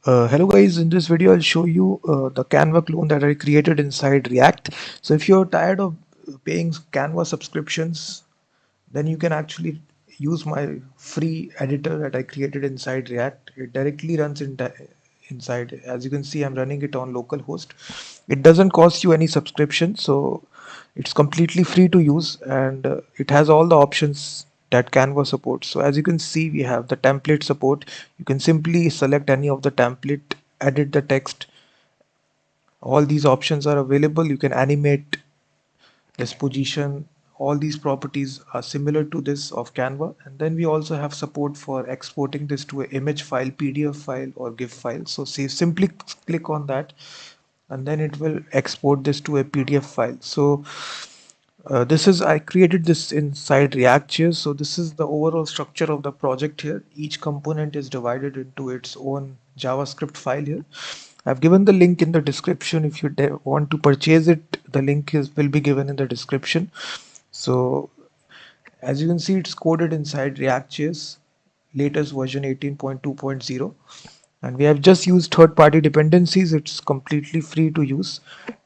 Hello guys, in this video I'll show you the Canva clone that I created inside React. So if you're tired of paying Canva subscriptions, then you can actually use my free editor that I created inside React. It directly runs inside. As you can see, I'm running it on localhost. It doesn't cost you any subscription, so it's completely free to use, and it has all the options that Canva supports. So as you can see, we have the template support. You can simply select any of the template, edit the text. All these options are available. You can animate this position. All these properties are similar to this of Canva. And then we also have support for exporting this to an image file, PDF file, or GIF file. So simply click on that, and then it will export this to a PDF file. So this is I created this inside React here. So this is the overall structure of the project here. Each component is divided into its own JavaScript file here. I've given the link in the description. If you want to purchase it, the link will be given in the description. So as you can see, it's coded inside React.js latest version 18.2.0, and we have just used third-party dependencies. It's completely free to use,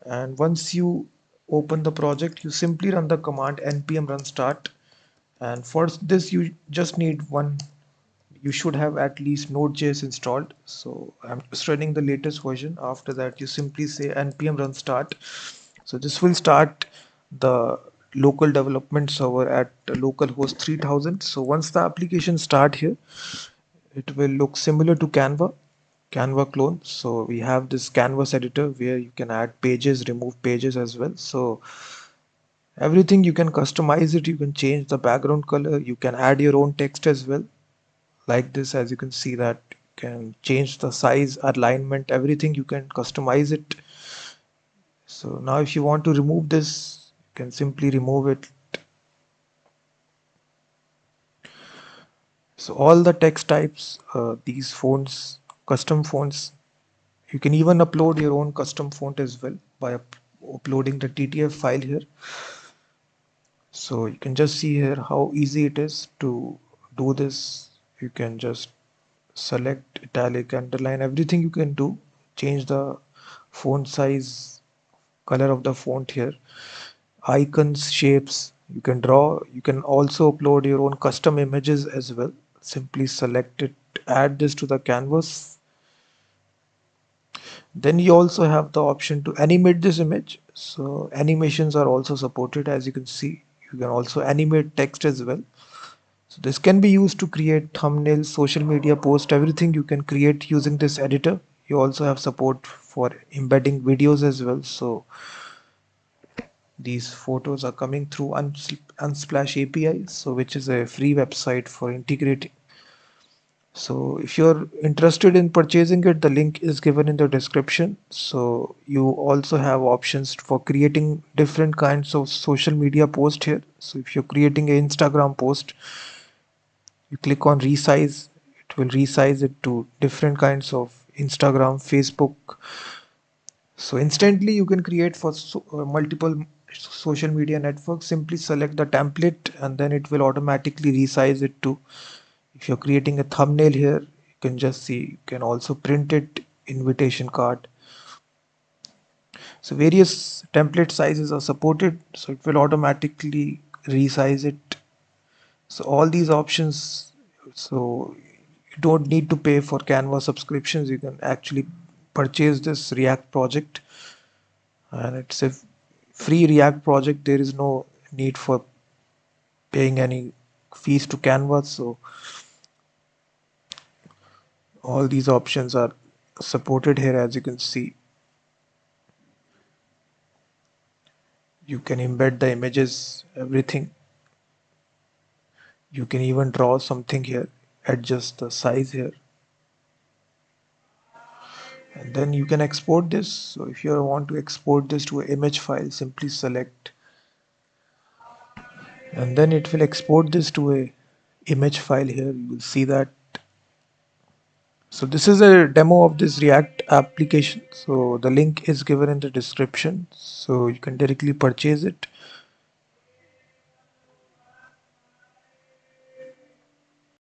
and once you open the project, you simply run the command npm run start, and for this you just need one. You should have at least Node.js installed. So I'm just running the latest version. After that, you simply say npm run start. So this will start the local development server at localhost 3000. So once the application start here, it will look similar to Canva clone. So we have this canvas editor where you can add pages, remove pages as well. So everything you can customize it. You can change the background color. You can add your own text as well, like this. As you can see that you can change the size, alignment, everything. You can customize it. So now if you want to remove this, you can simply remove it. So all the text types, these fonts, custom fonts, you can even upload your own custom font as well by uploading the TTF file here. So you can just see here how easy it is to do this. You can just select italic, underline, everything you can do. Change the font size, color of the font here, icons, shapes. You can draw. You can also upload your own custom images as well. Simply select it, add this to the canvas. Then you also have the option to animate this image. So animations are also supported. As you can see, you can also animate text as well. So this can be used to create thumbnails, social media posts, everything you can create using this editor. You also have support for embedding videos as well. So these photos are coming through Unsplash API, so which is a free website for integrating. So if you're interested in purchasing it, the link is given in the description. So you also have options for creating different kinds of social media post here. So if you're creating an Instagram post, you click on resize. It will resize it to different kinds of Instagram, Facebook. So instantly you can create for multiple social media networks. Simply select the template and then it will automatically resize it to. If you're creating a thumbnail here, you can just see, you can also print it, invitation card. So various template sizes are supported, so it will automatically resize it. So all these options, so you don't need to pay for Canva subscriptions. You can actually purchase this React project, and it's a free React project. There is no need for paying any fees to Canva. So all these options are supported here. As you can see, you can embed the images, everything. You can even draw something here, adjust the size here, and then you can export this. So if you want to export this to an image file, simply select, and then it will export this to a image file here. You will see that. So this is a demo of this React application. So the link is given in the description, so you can directly purchase it.